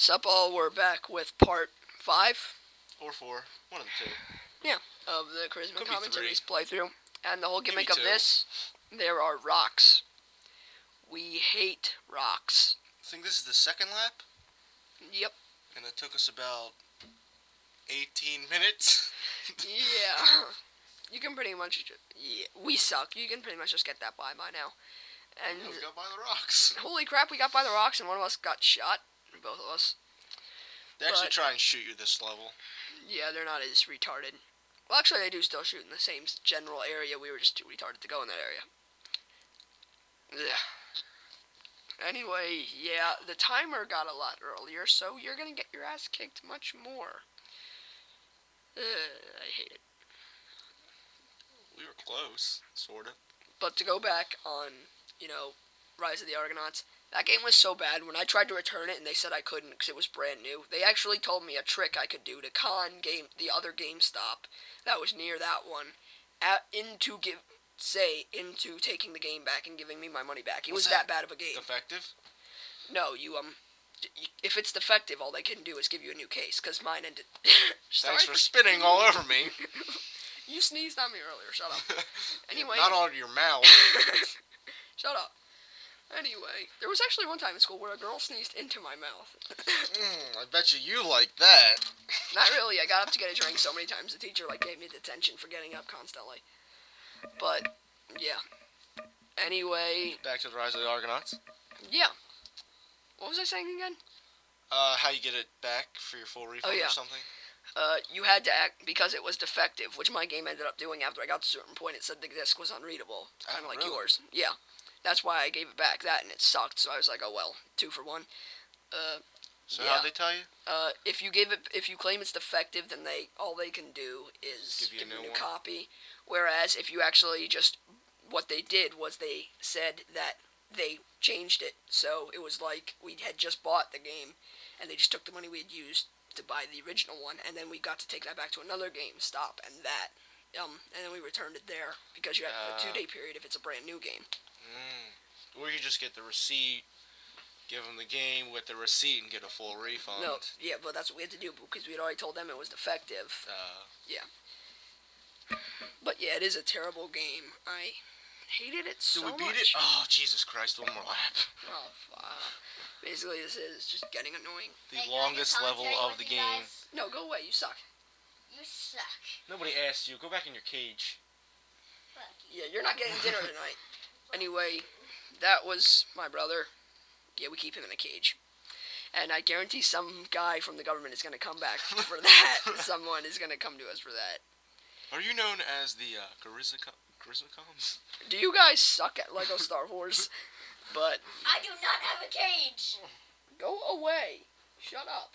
Sup all, we're back with part 5. Or 4. One of the two. Yeah, of the Charisma Could be Commentaries playthrough. And the whole gimmick Maybe of two. this, there are rocks. We hate rocks. I think this is the second lap, Yep. and it took us about 18 minutes. Yeah. You can pretty much... Yeah, we suck. You can pretty much just get that by now. And Yeah, we got by the rocks. holy crap, we got by the rocks and one of us got shot. Both of us. They actually But- try and shoot you this level. Yeah, they're not as retarded. Well, actually, they do still shoot in the same general area. We were just too retarded to go in that area. Yeah. Anyway, yeah, the timer got a lot earlier, so you're gonna get your ass kicked much more. I hate it. We were close, sort of. But to go back on, Rise of the Argonauts, that game was so bad. When I tried to return it and they said I couldn't because it was brand new, they actually told me a trick I could do to con the other GameStop that was near that one into taking the game back and giving me my money back. It was that bad of a game. Defective? No, if it's defective, all they can do is give you a new case, because mine ended. Thanks for spitting all over me. You sneezed on me earlier, shut up. Anyway. Not all over your mouth. Shut up. Anyway, there was actually one time in school where a girl sneezed into my mouth. I bet you like that. Not really, I got up to get a drink so many times the teacher gave me detention for getting up constantly. But, yeah. Anyway, Back to the Rise of the Argonauts. yeah. What was I saying again? How you get it back for your full refund yeah. or something? You had to act, because it was defective, which my game ended up doing after I got to a certain point. It said the disc was unreadable, kind of like really? yours. Yeah. That's why I gave it back, that, and it sucked, so I was like, oh well, 2 for 1. So yeah. how'd they tell you? If you claim it's defective, then all they can do is Give you a new one? copy. Whereas if you actually what they did was they said that they changed it, so it was like we had just bought the game, and they just took the money we had used to buy the original one, and then we got to take that back to another GameStop, and then we returned it there, because you have a 2-day period if it's a brand new game. Or you just get the receipt, give them the game with the receipt, and get a full refund. No, yeah, but that's what we had to do, because we had already told them it was defective. Yeah. But yeah, it is a terrible game. I hated it so much. Did we beat it? Oh, Jesus Christ, one more lap. Oh, basically, this is just getting annoying. The longest level of the game. No, go away. You suck. You suck. Nobody asked you. Go back in your cage. Yeah, you're not getting dinner tonight. Anyway, that was my brother. Yeah, we keep him in a cage. And I guarantee some guy from the government is going to come back for that. Someone is going to come to us for that. Are you known as the Charismacoms? Do you guys suck at Lego Star Wars? But I do not have a cage. go away. Shut up.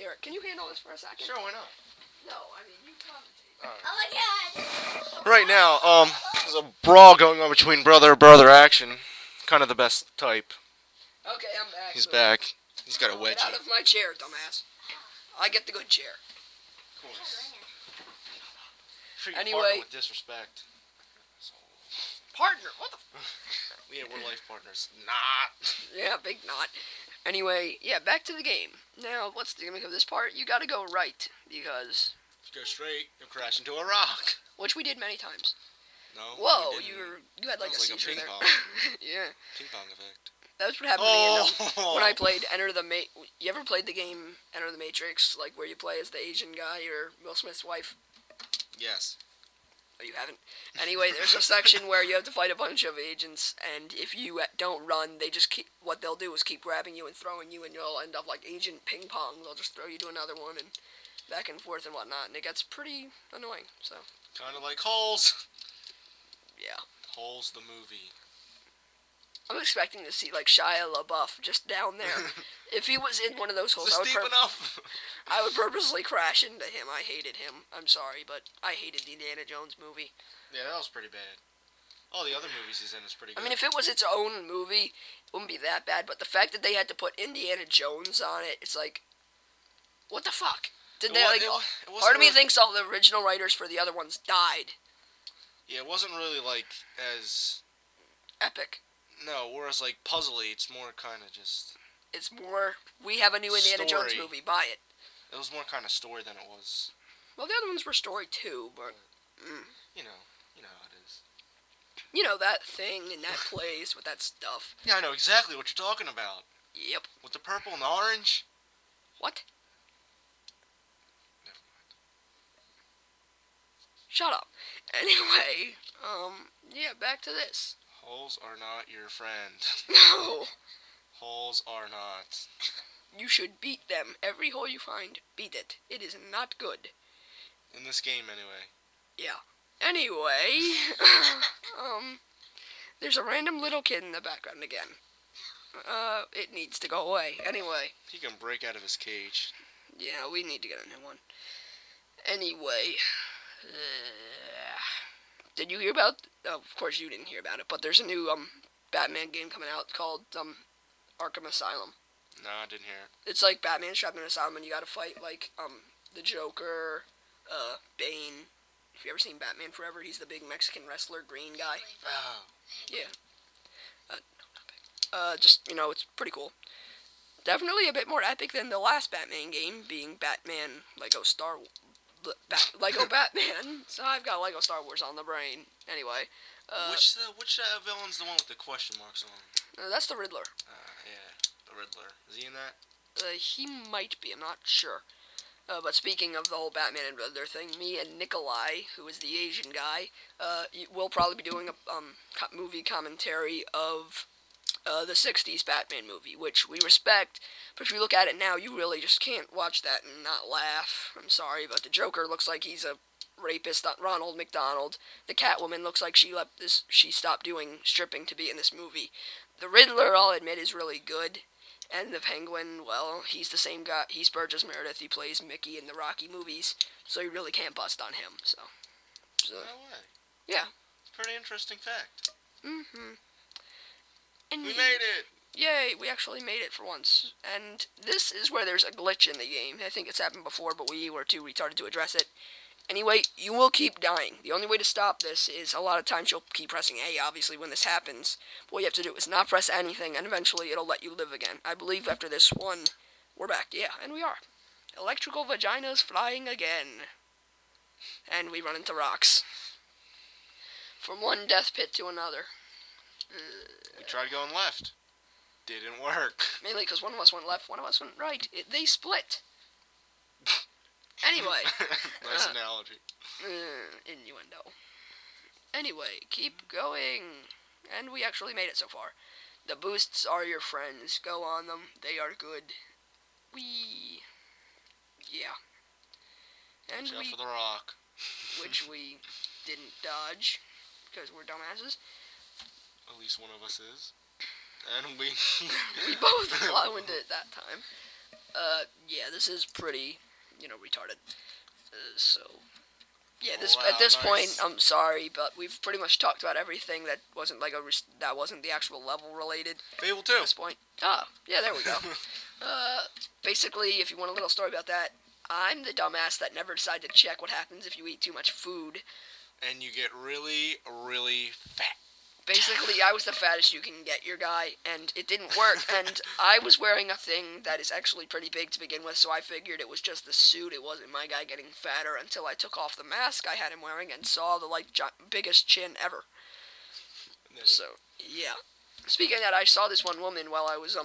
Eric, can you handle this for a second? Sure, why not? No, I mean, you commentate. Oh my god. Right now, there's a brawl going on between brother action. Kind of the best type. Okay, I'm back. He's back. He's got a Get out wedgie. of my chair, dumbass. I get the good chair. Of course. Treat your Anyway. partner with disrespect. Partner, what the Yeah, we're life partners. Not. Yeah, big knot. Anyway, yeah, back to the game. Now, what's the gimmick of this part? You gotta go right, because... If you go straight, you'll crash into a rock. Which we did many times. No. Whoa, we didn't. you had like a That was like a seizure ping there. pong. Yeah, Ping pong effect. that's what happened to me Oh! when I played You ever played the game Enter the Matrix, like where you play as the Asian guy or Will Smith's wife? Yes. Oh, you haven't? Anyway, there's a section where you have to fight a bunch of agents, and if you don't run, what they'll do is keep grabbing you and throwing you, and you'll end up like Agent Ping Pong. They'll just throw you to another one, and back and forth and whatnot, and it gets pretty annoying, so, Kind of like Holes. yeah. Holes the movie. I'm expecting to see, like, Shia LaBeouf just down there. If he was in one of those holes, Is this deep enough? I would purposely crash into him. I hated him. I'm sorry, but I hated the Indiana Jones movie. Yeah, that was pretty bad. All the other movies he's in is pretty good. I mean, if it was its own movie, it wouldn't be that bad, but the fact that they had to put Indiana Jones on it, it's like, what the fuck? Did they, like, it wasn't part of me really- thinks all the original writers for the other ones died. Yeah, it wasn't really like as Epic. no, whereas like puzzly, it's more kind of just It's more. We have a new Indiana Jones Story. movie. Buy it. It was more kind of story than it was. Well, the other ones were story too, but You know how it is. you know that thing in that place with that stuff. Yeah, I know exactly what you're talking about. Yep. With the purple and the orange. What? Never mind. Shut up. Anyway, yeah, back to this. Holes are not your friend. No. Holes are not. You should beat them. Every hole you find, beat it. It is not good. In this game, anyway. Yeah. Anyway, there's a random little kid in the background again. It needs to go away. Anyway. He can break out of his cage. Yeah, we need to get a new one. Anyway. Did you hear about... Oh, of course you didn't hear about it, but there's a new, Batman game coming out called, Arkham Asylum. No, I didn't hear it. It's like Batman trapped in an asylum and you gotta fight, like, the Joker, Bane. If you ever seen Batman Forever, he's the big Mexican wrestler, green guy. Oh. Yeah. Just, it's pretty cool. Definitely a bit more epic than the last Batman game, being Batman Lego Batman. So I've got Lego Star Wars on the brain. Anyway. Which villain's the one with the question marks on? That's the Riddler. Yeah, the Riddler. Is he in that? He might be, I'm not sure. But speaking of the whole Batman and Riddler thing, me and Nikolai, who is the Asian guy, will probably be doing a movie commentary of the 60s Batman movie, which we respect, but if you look at it now, you really just can't watch that and not laugh. I'm sorry, but the Joker looks like he's a rapist, Ronald McDonald. The Catwoman looks like she stopped doing stripping to be in this movie. The Riddler, I'll admit, is really good. And the Penguin, well, he's the same guy. He's Burgess Meredith. He plays Mickey in the Rocky movies, so you really can't bust on him. So No way. yeah. It's a pretty interesting fact. Mm-hmm. And We made it! Yay, we actually made it for once. And this is where there's a glitch in the game. I think it's happened before, but we were too retarded to address it. Anyway, you will keep dying. The only way to stop this is a lot of times you'll keep pressing A, obviously, when this happens. What you have to do is not press anything, and eventually it'll let you live again. I believe after this one, we're back. Yeah, and we are. Electrical vaginas flying again. And we run into rocks. From one death pit to another. We tried going left. Didn't work. Mainly because one of us went left, one of us went right. They split. Anyway. Nice analogy. Innuendo. Anyway, keep going. And we actually made it so far. The boosts are your friends. Go on them. They are good. Yeah. And Watch out for the rock. which we didn't dodge, because we're dumbasses. At least one of us is. And we... We both flew into it that time. Yeah, this is pretty, retarded. So, yeah, Wow, at this nice. point, I'm sorry, but we've pretty much talked about everything that wasn't that wasn't the actual level related. Fable At 2. this point. Yeah, there we go. Basically, if you want a little story about that, I'm the dumbass that never decided to check what happens if you eat too much food. And you get really, really fat. Basically, I was the fattest you can get your guy, and it didn't work, and I was wearing a thing that is actually pretty big to begin with, so I figured it was just the suit, it wasn't my guy getting fatter, until I took off the mask I had him wearing and saw the, biggest chin ever. So, yeah. Speaking of that, I saw this one woman while I was,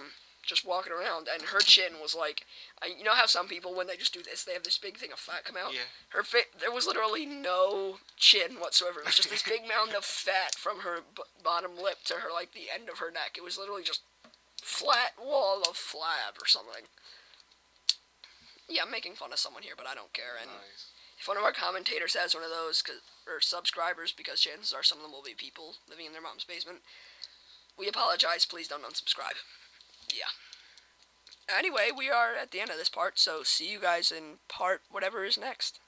just walking around, and her chin was like, you know how some people, when they just do this, they have this big thing of fat come out? Yeah. There was literally no chin whatsoever. It was just this big mound of fat from her bottom lip to her, the end of her neck. It was literally just flat wall of flab or something. Yeah, I'm making fun of someone here, but I don't care. And Nice. if one of our commentators has one of those, or subscribers, because chances are some of them will be people living in their mom's basement, we apologize. Please don't unsubscribe. Yeah. Anyway, we are at the end of this part, so see you guys in part whatever is next.